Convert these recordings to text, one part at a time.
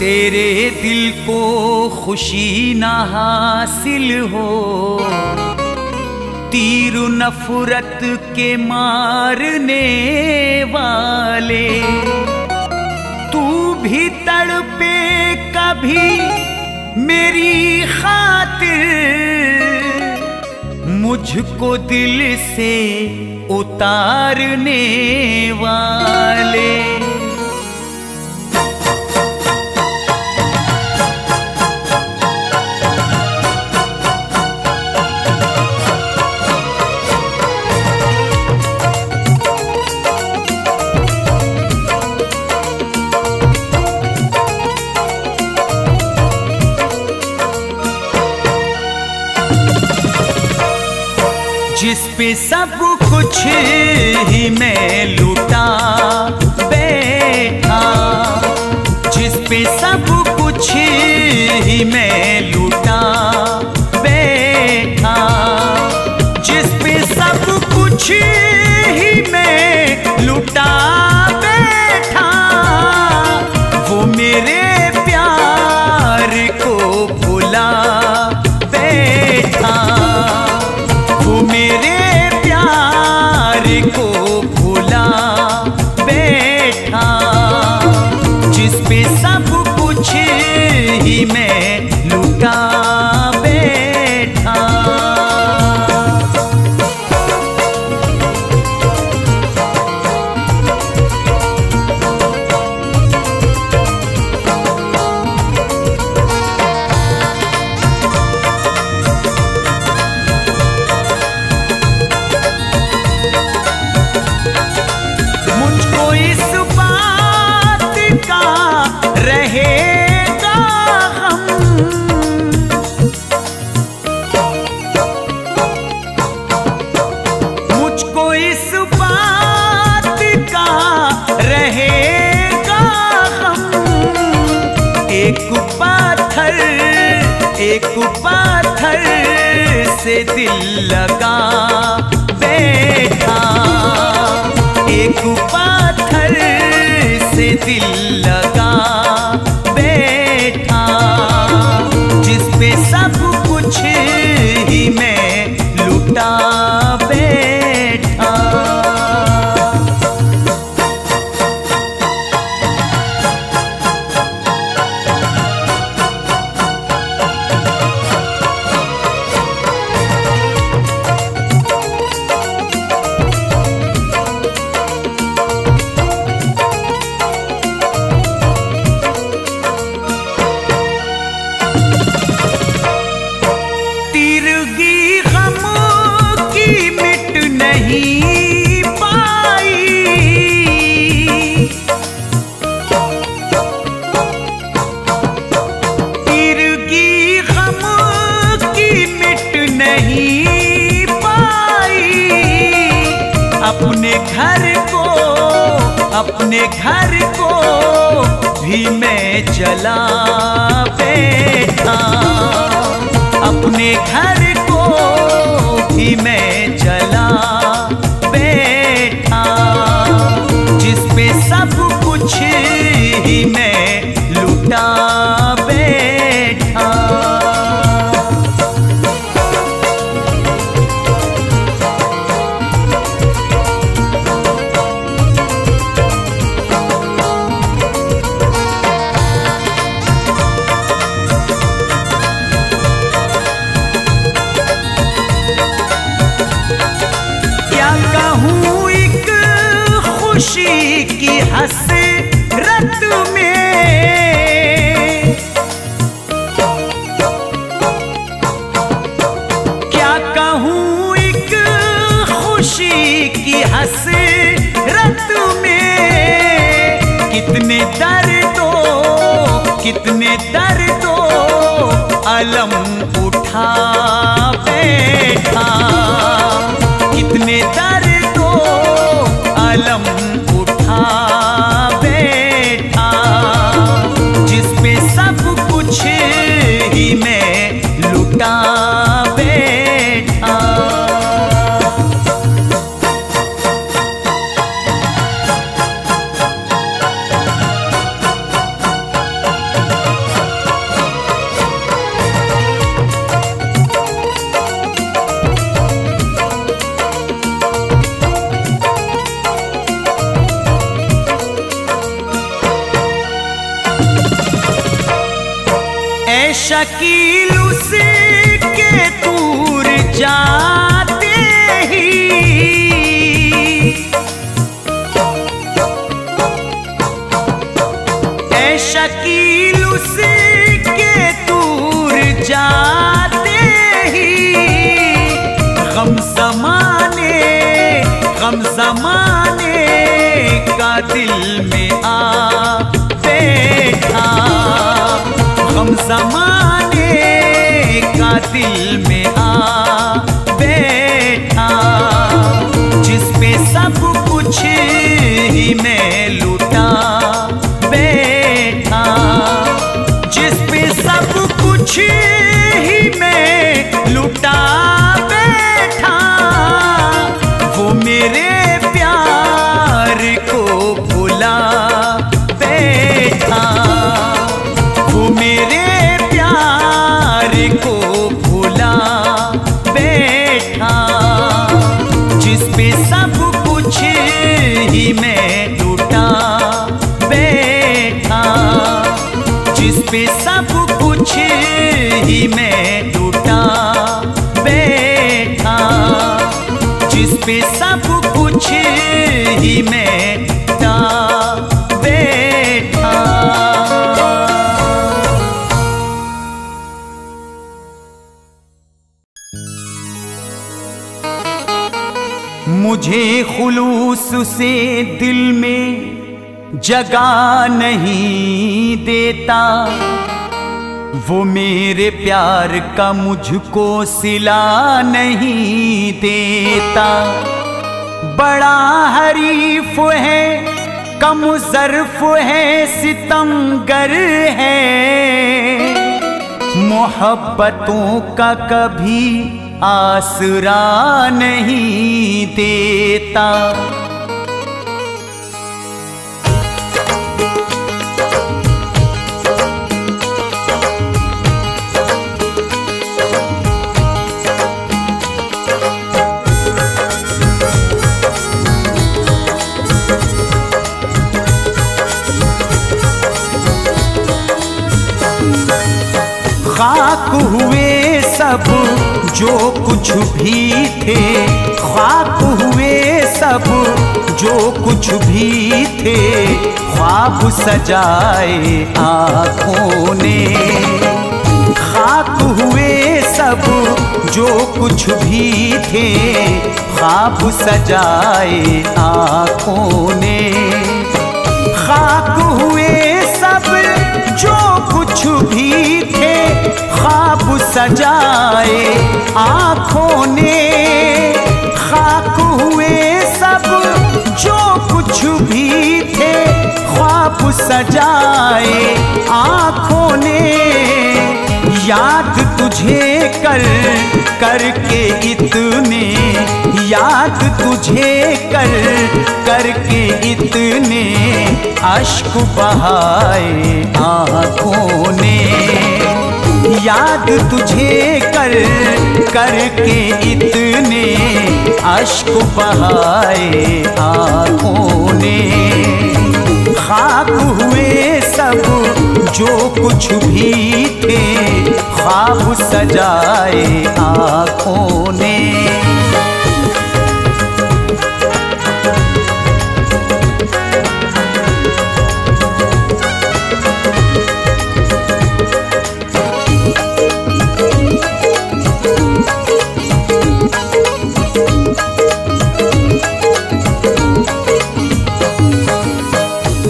तेरे दिल को खुशी ना हासिल हो, तीर नफरत के मारने वाले, तू भी तड़पे कभी मेरी खातिर, मुझको दिल से उतारने वाले। जिस पे सब कुछ ही मैं लूटा बैठा, जिस पे सब कुछ ही मैं लूटा बैठा, जिस पे सब कुछ ही मैं लूटा बैठा, वो मेरे प्यार को भुला बैठा, वो मेरे प्यार को भुला बैठा, जिस पे सब कुछ ही मैं लूटा बैठा। एक पत्थर से दिल लगा बैठा, एक पत्थर से दिल लगा बैठा, जिस पे सब कुछ ही मैं लूटा बैठा। अपने घर को भी मैं जला बैठा, अपने घर को भी मैं जला बैठा, जिस पे सब कुछ ही मैं लूटा बैठा। खुशी की हसरत में क्या कहूँ, एक खुशी की हसरत में कितने दर्दों अलम उठा बैठा, कितने दर्दों अलम उठा बैठा, जिस पे सब कुछ ही मैं लूटा बैठा। शकील उसके दूर जाते ही ऐ शकील उसके दूर जाते ही गम ज़माने का दिल में आ बैठा, गम ज़माने का दिल में आ बैठा, जिस पे सब कुछ ही मैं लूटा बैठा, जिस पे सब कुछ ही मैं लूटा बैठा, वो मेरे प्यार को भुला बैठा, वो मेरे प्यार को भुला बैठा, जिस पे सब कुछ ही मैं लूटा बैठा, जिस पे सब कुछ ही मैं लूटा बैठा, जिस पे सब कुछ ही मैं लूटा बैठा। मुझे खुलूस से दिल में जगह नहीं देता, वो मेरे प्यार का मुझको सिला नहीं देता, बड़ा हरीफ है कम ज़र्फ है सितमगर है, मोहब्बतों का कभी आसरा नहीं देता। खाक हुए सब जो कुछ भी थे, खाक हुए सब जो कुछ भी थे, ख्वाब सजाए आँखों ने, खाक हुए सब जो कुछ भी थे, ख्वाब सजाए आँखों ने, खाक हुए सब जो कुछ भी थे, ख्वाब सजाए आँखों ने, खाक हुए सब जो कुछ भी थे, ख्वाब सजाए आँखों ने, याद तुझे करके इतने, याद तुझे करके इतने, अश्क बहाए आँखों ने, याद तुझे करके इतने, अश्क बहाए आँखों ने, खाक हुए सब जो कुछ भी थे, ख्वाब सजाए आँखों ने।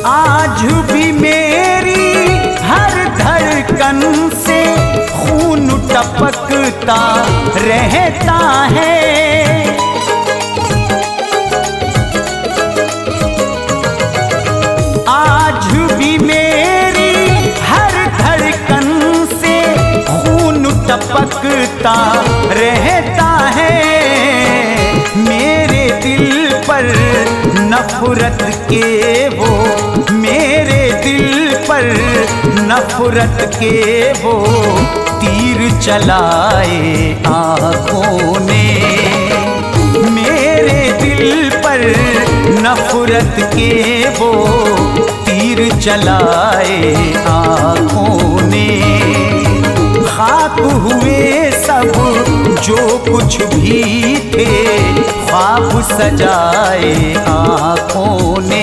आज भी मेरी हर धड़कन से खून टपकता रहता है, आज भी मेरी हर धड़कन से खून टपकता रहता है, मेरे दिल पर नफरत के वो, मेरे दिल पर नफरत के वो तीर चलाए आँखों ने, मेरे दिल पर नफरत के वो तीर चलाए आँखों ने, खाक हुए सब जो कुछ भी थे, ख्वाब सजाए आँखों ने।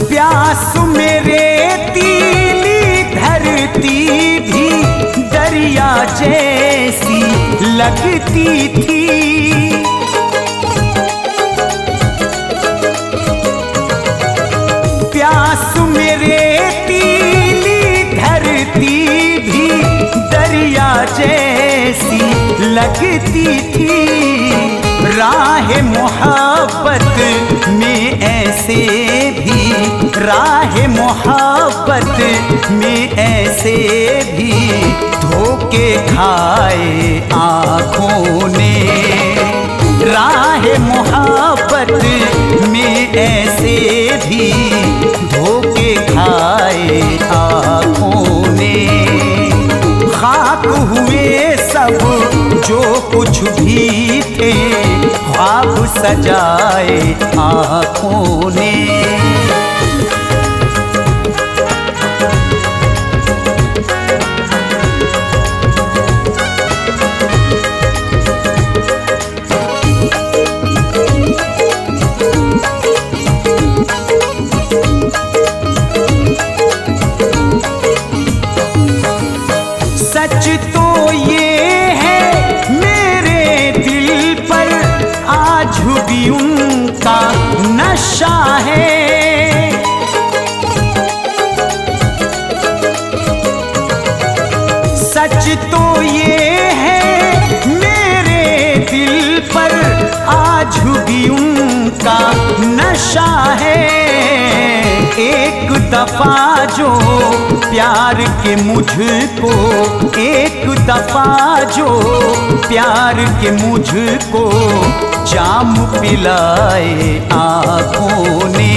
प्यास मेरे तीली धरती भी दरिया जैसी लगती थी। प्यास मेरे तीली धरती भी दरिया जैसी लगती थी। राह मोहब्बत में ऐसे भी, राह मोहब्बत में ऐसे भी धोखे खाए आँखों ने। राह मोहब्बत में ऐसे भी धोखे खाए आँखों ने। खाक हुए सब जो कुछ भी थे, ख्वाब सजाए आँखों ने। सच तो ये है मेरे दिल पर आज भी उनका नशा है। सच तो ये है मेरे दिल पर आज भी उनका नशा है। एक दफा जो प्यार के मुझको, एक दफा जो प्यार के मुझको जाम पिलाए आँखों ने।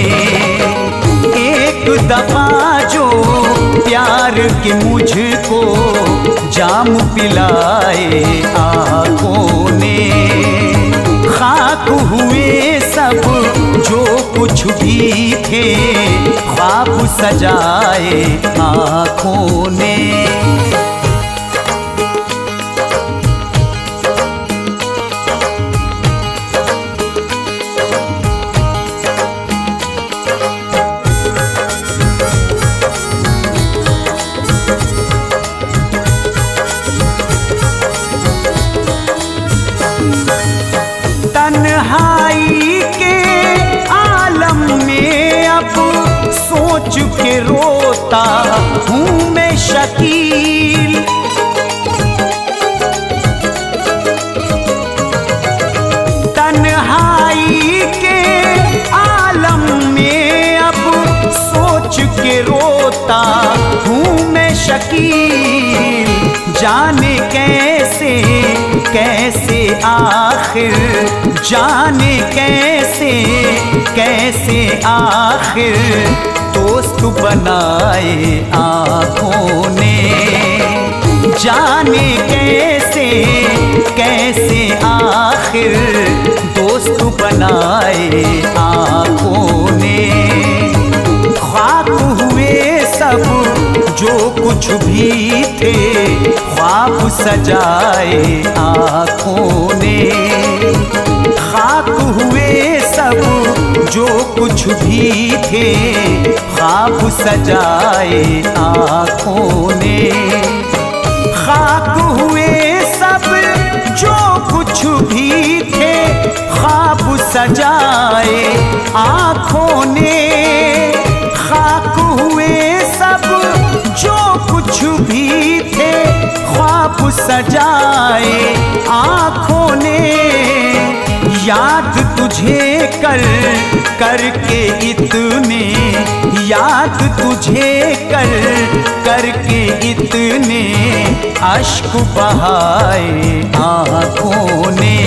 एक दफा जो प्यार के मुझको जाम पिलाए आँखों ने। खाक हुए सब जो कुछ भी थे, ख्वाब सजाए आँखों ने। तन्हाई के आलम में अब सोच के रोता हूँ मैं शकील। तन्हाई के आलम में अब सोच के रोता हूँ मैं शकील। जाने कैसे कैसे आखिर, जाने कैसे कैसे आखिर दोस्त बनाए आँखों ने। जाने कैसे कैसे आखिर दोस्त बनाए आँखों ने। खाक हुए सब जो कुछ भी थे, ख्वाब सजाए आँखों ने। खाक हुए सब जो कुछ भी थे, ख्वाब सजाए आँखों ने। खाक हुए सब जो कुछ भी थे, ख्वाब सजाए आँखों ने। खाक हुए सब जो कुछ भी थे, ख्वाब सजाए आँखों ने। याद तुझे करके इतने, याद तुझे करके इतने अश्क बहाए आँखों ने।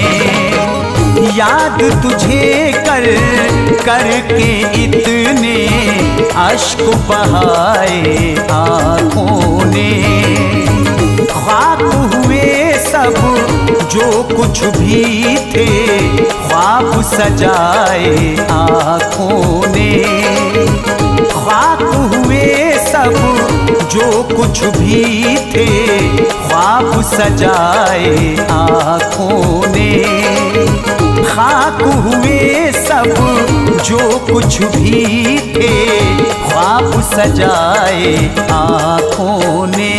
याद तुझे करके इतने अश्क बहाए आँखों ने। ख्वाब हुए सब जो कुछ भी थे, ख्वाब सजाए आँखों ने। ख्वाब हुए सब जो कुछ भी थे, ख्वाब सजाए आँखों ने। खाक हुए सब जो कुछ भी थे, ख्वाब सजाए आँखों ने।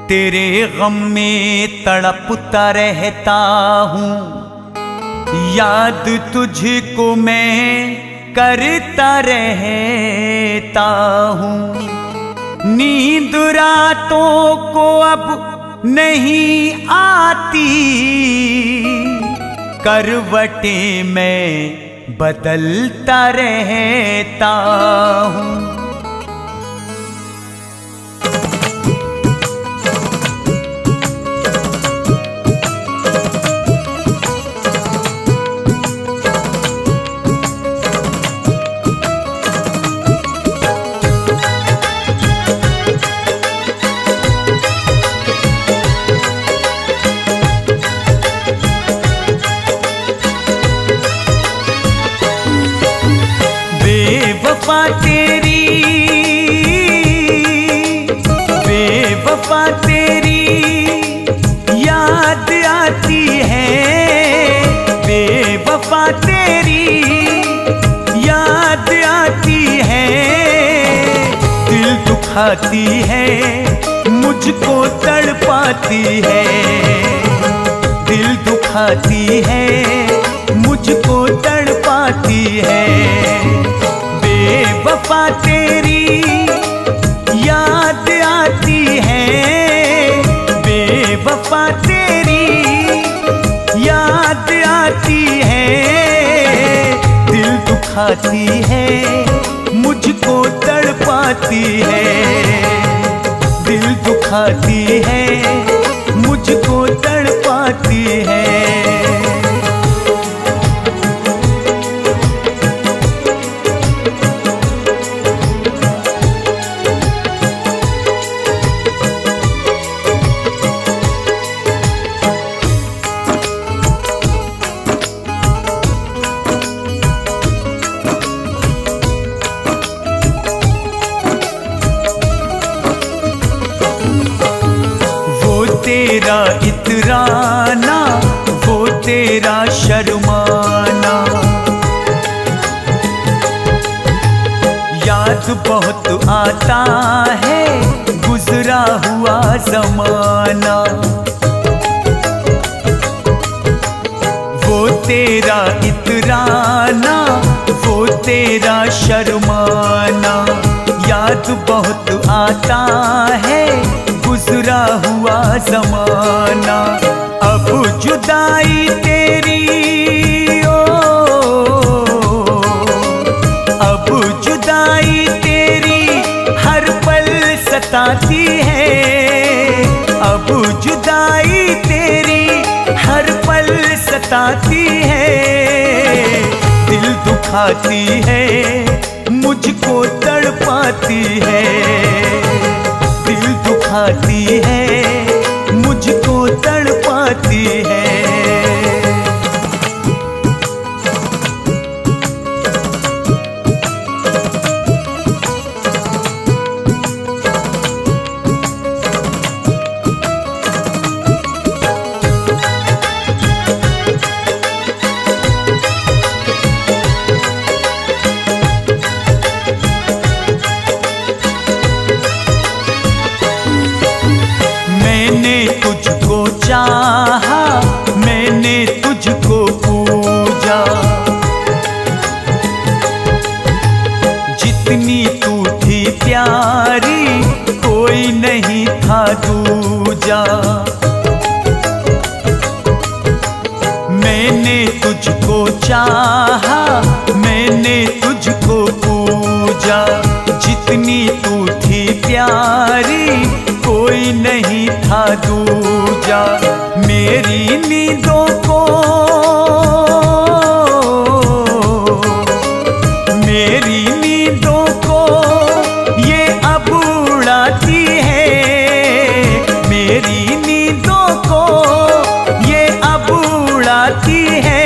तेरे गम में तड़पता रहता हूँ, याद तुझको मैं करता रहता हूँ। नींद रातों को अब नहीं आती, करवटें मैं बदलता रहता हूँ। बेवफा तेरी याद आती है, बेवफा तेरी याद आती है। दिल दुखाती है, मुझको तड़पाती है। दिल दुखाती है, मुझको तड़पाती है। बेवफा तेरी याद आती है, बेवफा तेरी याद आती है। दिल दुखाती है, मुझको तड़पाती है। दिल दुखाती है, मुझको तड़पाती है। तेरा इतराना, वो तेरा शर्माना, याद बहुत आता है गुजरा हुआ जमाना। वो तेरा इतराना, वो तेरा शर्माना, याद बहुत आता है गुजरा हुआ जमाना। अब जुदाई तेरी अब जुदाई तेरी हर पल सताती है। अब जुदाई तेरी हर पल सताती है। दिल दुखाती है, मुझको तड़पाती है। दिल दुखाती है, मुझको तड़पाती है। चाहा, मैंने तुझको पूजा, चाहा मैंने तुझको पूजा, जितनी तू थी प्यारी कोई नहीं था दूजा। मेरी नींदों को ये अब उड़ाती है, मेरी नींदों को ये अब उड़ाती है।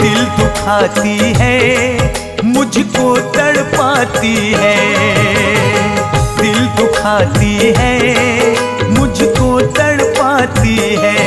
दिल दुखाती है मुझको तड़पाती है, दिल दुखाती है मुझको तड़पाती है।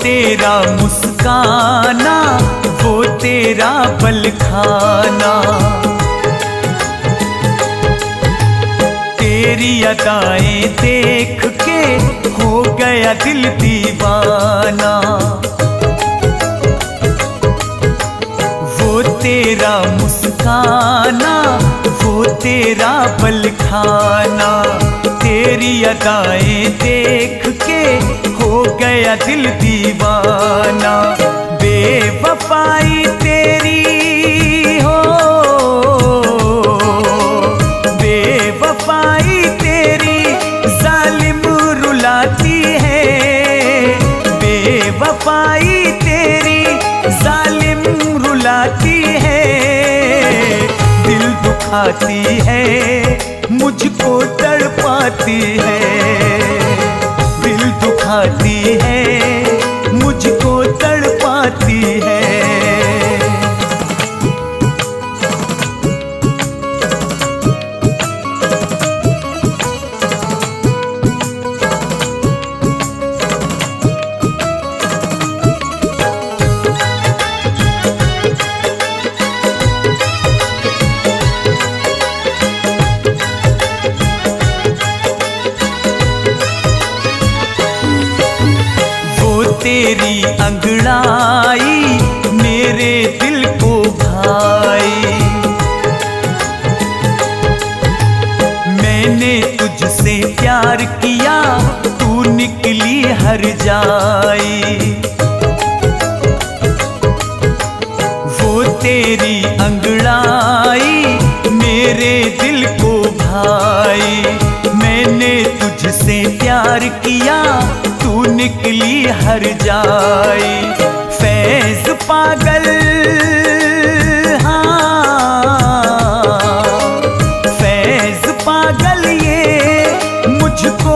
तेरा मुस्काना वो तेरा पल खाना, तेरी अदाएं देख के हो गया दिल दीवाना। वो तेरा मुस्काना वो तेरा पल खाना, तेरी अदाएं देख के हो गया दिल दीवाना। बेवफाई तेरी हो, बेवफाई तेरी जालिम रुलाती है, बेवफाई तेरी जालिम रुलाती है। दिल दुखाती है मुझको तड़पाती है, दिल दुखाती है मुझको तड़पाती है। तेरी अंगड़ाई मेरे दिल को भाई, मैंने तुझसे प्यार किया तू निकली हर जाई। वो तेरी अंगड़ाई मेरे दिल को भाई, मैंने तुझसे प्यार किया तू निकली हर जाई। फैज पागल हाँ, फैज पागल ये मुझको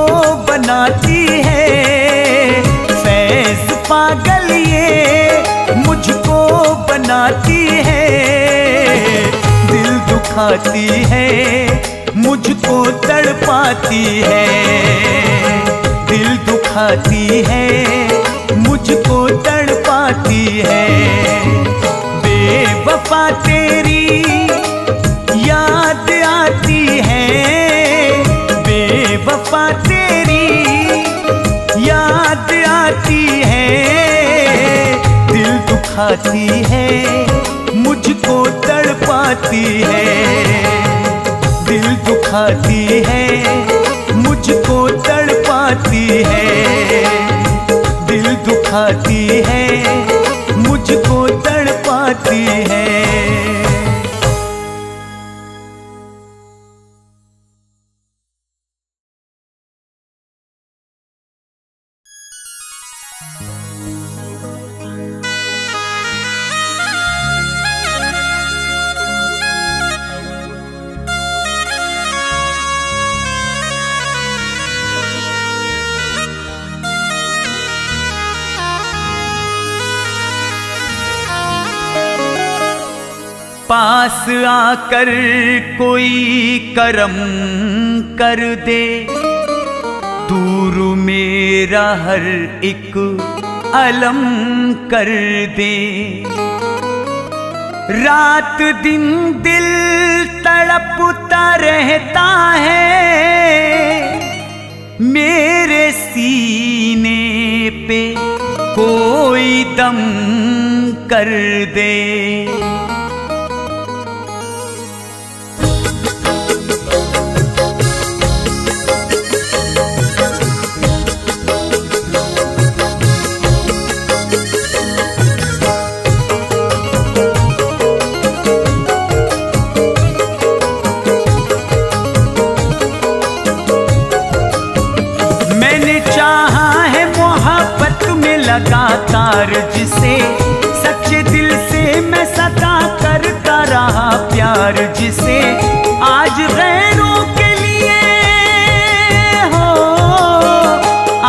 बनाती है, फैज पागल ये मुझको बनाती है। दिल दुखाती है मुझको तड़पाती है, दिल दुखाती है मुझको तड़पाती है। बेवफा तेरी याद आती है, बेवफा तेरी याद आती है। दिल दुखाती है मुझको तड़पाती है, दिल दुखाती है मुझको तड़पाती है, दिल दुखाती है मुझको तड़पाती है। पास आकर कोई करम कर दे, दूर मेरा हर एक अलम कर दे। रात दिन दिल तड़पता रहता है, मेरे सीने पे कोई दम कर दे। लगातार जिसे सच्चे दिल से मैं सदा करता रहा प्यार, जिसे आज गैरों के लिए हो,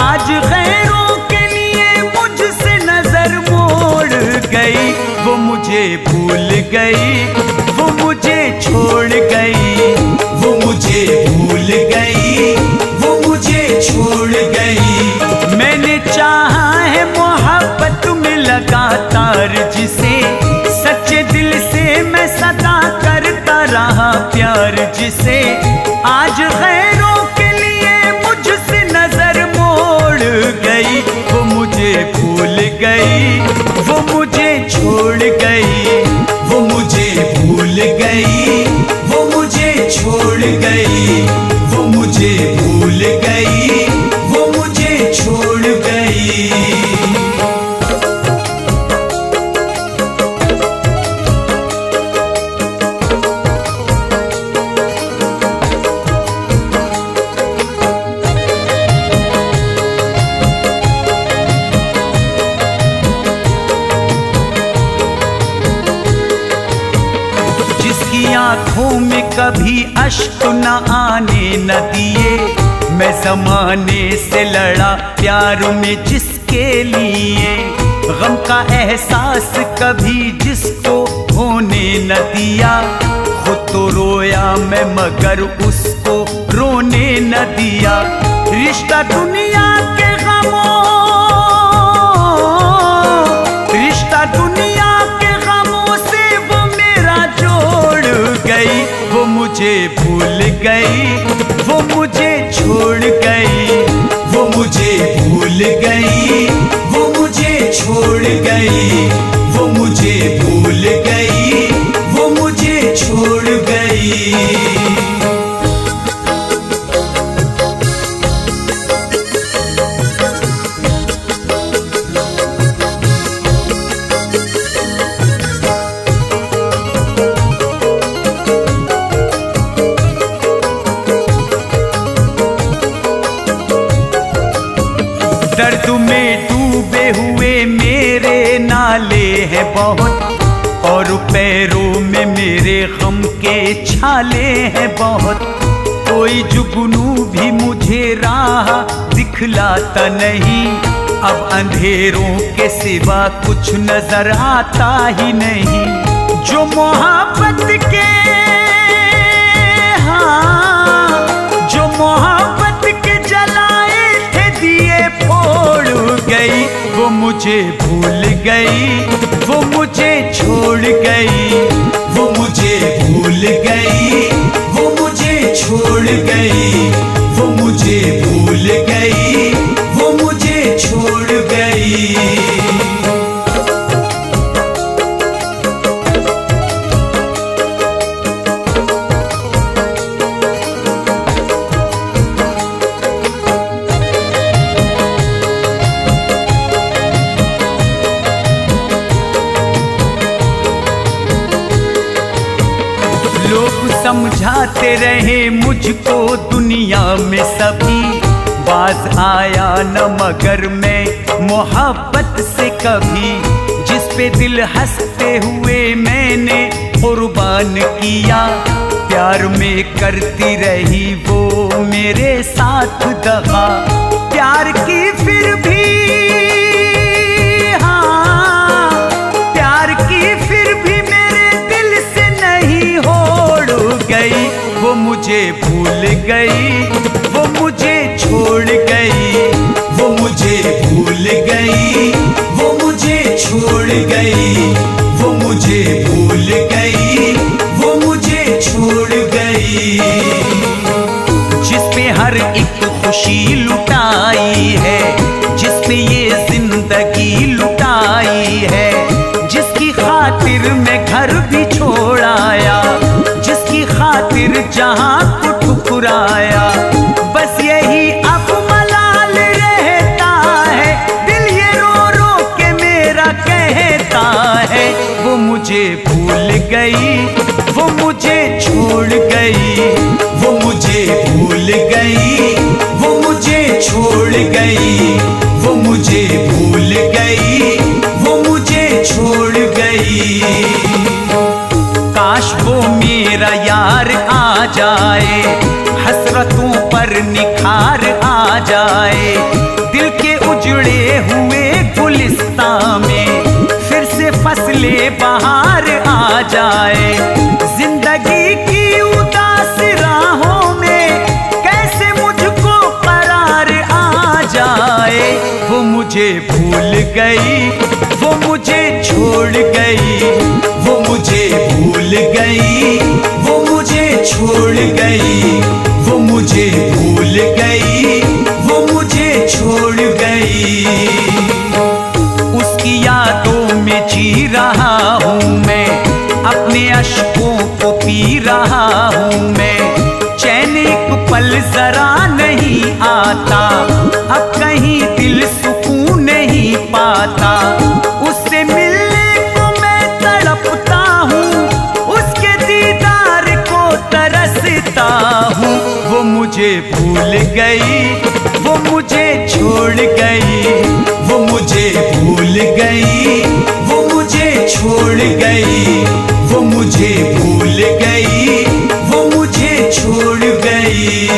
आज गैरों के लिए मुझसे नजर मोड़ गई। वो मुझे भूल गई, वो मुझे छोड़ गई, वो मुझे भूल गई, वो मुझे छोड़ गई। मैंने चाहा है मोहब्बत में लगातार जिसे सच्चे दिल से मैं सदा करता रहा प्यार, जिसे आज गैरों के लिए मुझसे नजर मोड़ गई। वो मुझे भूल गई, वो मुझे छोड़ गई, वो मुझे भूल गई, वो मुझे छोड़ गई, वो मुझे भूल गई, वो मुझे छोड़ गई। आँखों में कभी अश्क न आने न दिए, मैं ज़माने से लड़ा प्यार में जिसके लिए, गम का एहसास कभी जिसको होने न दिया। खुद तो रोया मैं मगर उसको रोने न दिया। रिश्ता दुनिया के गमों, रिश्ता दुनिया के गमों से वो मेरा जोड़ गई। वो मुझे भूल गई, वो मुझे छोड़ गई, वो मुझे भूल गई, वो मुझे छोड़ गई, वो मुझे भूल गई, वो मुझे छोड़ गई। दर्द में डूबे हुए मेरे नाले हैं बहुत, और पैरों में मेरे गम के छाले हैं बहुत। कोई जुगनू भी मुझे राह दिखलाता नहीं, अब अंधेरों के सिवा कुछ नजर आता ही नहीं। जो मोहब्बत के, हाँ, जो मोहब्बत के जलाए थे दिए फोड़ गई। वो मुझे भूल गई, वो मुझे छोड़ गई, वो मुझे भूल गई, वो मुझे छोड़ गई, वो मुझे भूल गई, वो मुझे छोड़ गई। लोग समझाते रहे मुझको दुनिया में सभी, बाज आया न मगर मैं मोहब्बत से कभी। जिस पे दिल हंसते हुए मैंने कुर्बान किया, प्यार में करती रही वो मेरे साथ दगा। प्यार की फिर भी, हाँ, प्यार की फिर भी मेरे दिल से नहीं होड़ गई। वो मुझे भूल गई, वो मुझे छोड़ गई, वो मुझे भूल गई, वो मुझे छोड़ गई, वो मुझे भूल गई। खातिर मैं घर भी छोड़ आया, जिसकी खातिर जहां को ठुकराया। बस यही अब मलाल रहता है, दिल ये रो रो के मेरा कहता है। वो मुझे भूल गई, वो मुझे छोड़ गई, वो मुझे भूल गई, वो मुझे छोड़ गई, वो मुझे भूल गई, वो मुझे छोड़ गई। काश वो मेरा यार आ जाए, हसरतों पर निखार आ जाए। दिल के उजड़े हुए गुलिस्तां में फिर से फसले बहार आ जाए। जिंदगी की उदास राहों में कैसे मुझको करार आ जाए। वो मुझे भूल गई, वो मुझे छोड़ गई, वो मुझे भूल गई, वो मुझे छोड़ गई, वो मुझे भूल गई, वो मुझे छोड़ गई। उसकी यादों में जी रहा हूँ मैं, अपने अश्कों को पी रहा हूँ मैं। चैन एक पल जरा नहीं आता, अब कहीं दिल सुकून नहीं पाता। उससे मिलने को मैं तड़पता हूँ, उसके दीदार को तरसता हूँ। वो मुझे भूल गई, वो मुझे छोड़ गई, वो मुझे भूल गई, वो मुझे छोड़ गई, वो मुझे भूल गई, वो मुझे छोड़ गई।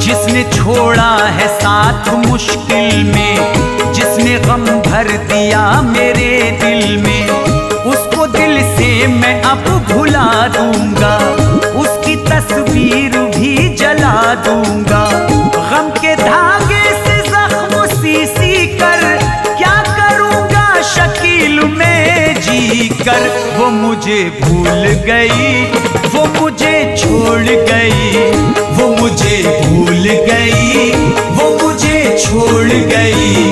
जिसने छोड़ा है साथ मुश्किल में, जिसने गम भर दिया मेरे दिल में, उसको दिल से मैं अब भुला दूंगा, उसकी तस्वीर भी जला दूंगा। गम के धागे से जख्म सी कर क्या करूंगा शकील में जी कर। वो मुझे भूल गई, वो मुझे छोड़ गई, वो मुझे भूल गई, वो मुझे छोड़ गई,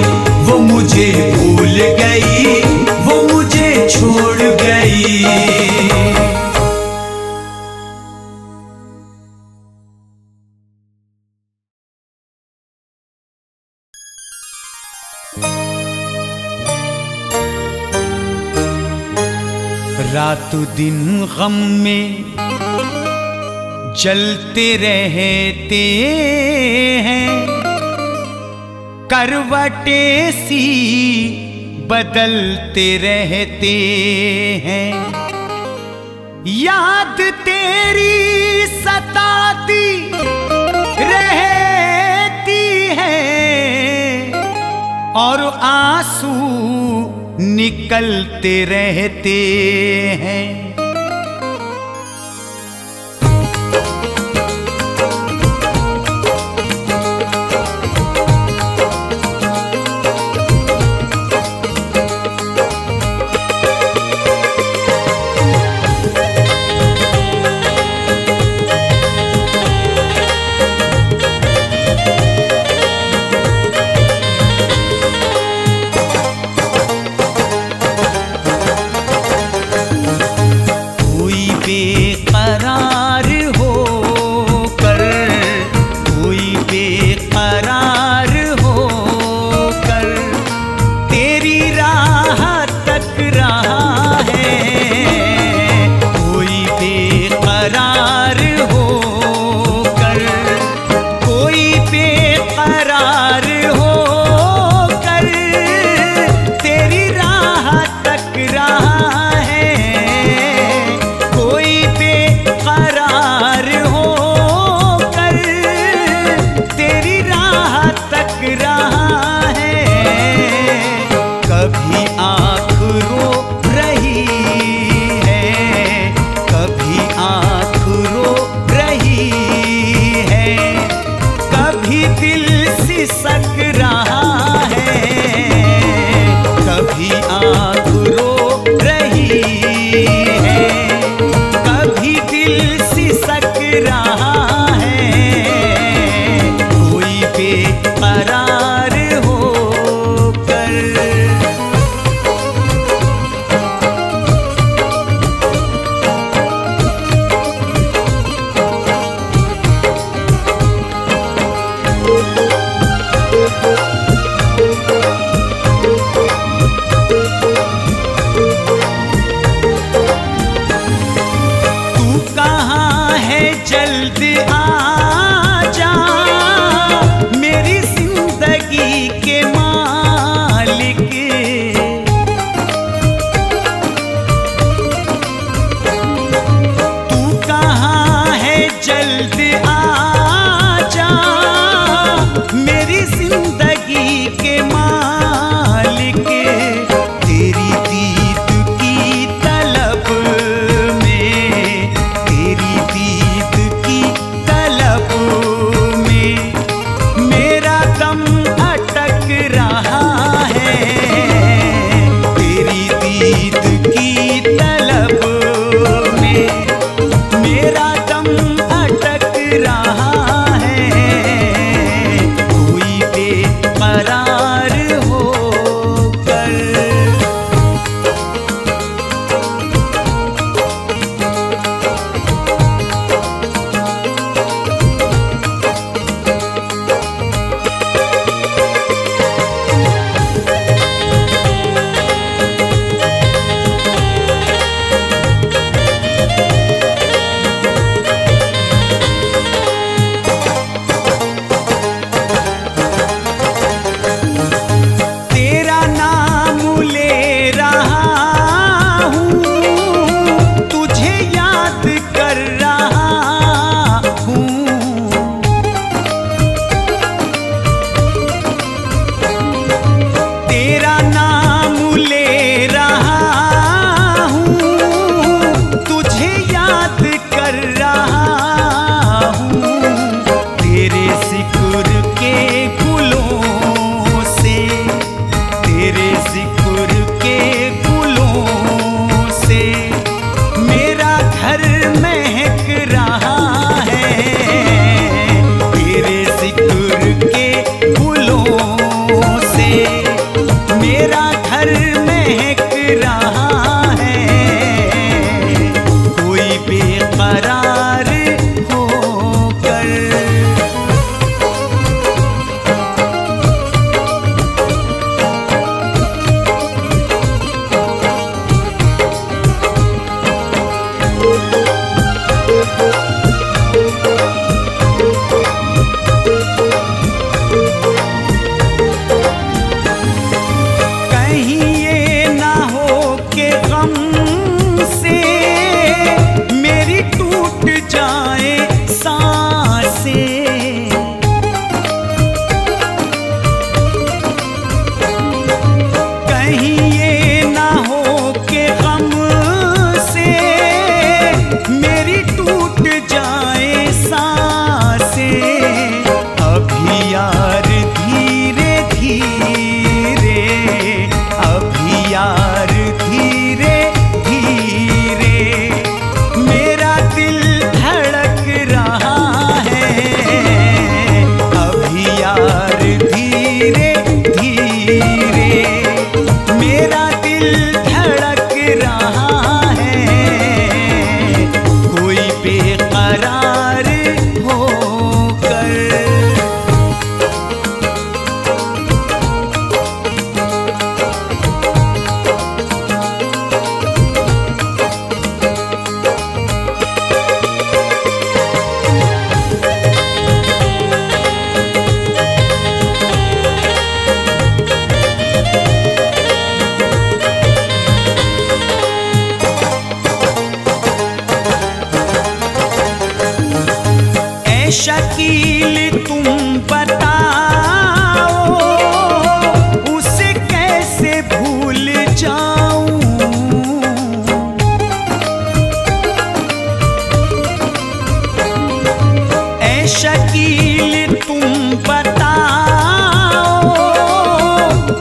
वो मुझे भूल गई, वो मुझे छोड़ गई। रात दिन गम में जलते रहते हैं, करवटें सी बदलते रहते हैं। याद तेरी सताती रहती है और आंसू निकलते रहते हैं। जल्द आजा, मेरी जिंदगी के मालिक। तू कहाँ है, जल्द आजा, मेरी जिंदगी के मालिक। तेरी दीद की तलब में, तेरी दीद की तलब में मेरा दम अटक रहा है। तेरी दीद की तलब में मेरा दम अटक रहा है। कोई बेकरार होकर तेरा नाम ले रहा हूँ, तुझे याद कर रहा हूँ। तेरा नाम ले रहा हूँ, तुझे याद कर रहा हूँ। तेरे जिक्र के गुलों से, तेरे जिक्र के गुलों से मेरा घर महक रहा है। तेरे जिक्र के गुलों से मेरा घर महक रहा है। कोई बेकरार होकर कहीं ये ना हो के गम से मेरी टूट जाए सांसें। कहीं ये ना हो के गम से मेरी टूट जाए सांसें। अभी यार धीरे धीरे, अभी यार धीरे धीरे मेरा दिल धड़क रहा है। अभी यार धीरे धीरे मेरा दिल धड़क रहा है। कोई बेकरार होकर ऐ शकील तुम बताओ, उसे कैसे भूल जाऊं। ऐ शकील तुम बताओ,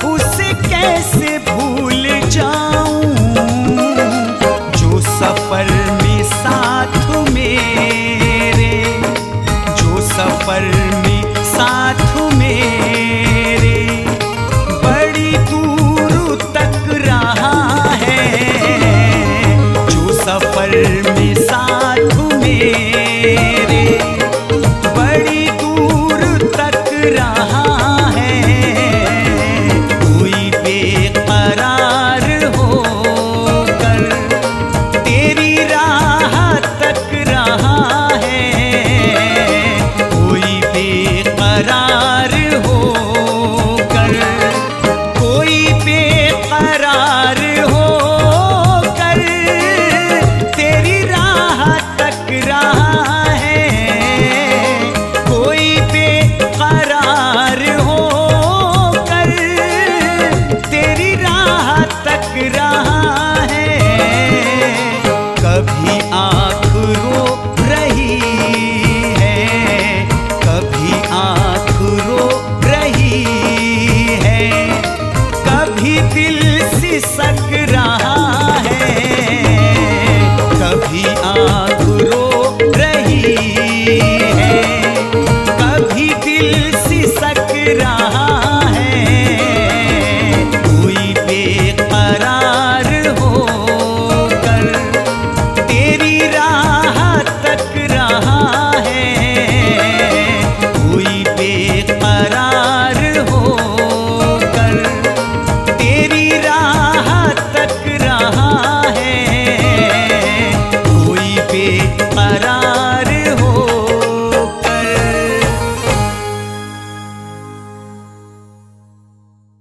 उसे कैसे भूल जाऊं। जो सफर में साथ मेरे, जो सफर में साथ मेरे बड़ी दूर तक रहा है। जो सफर में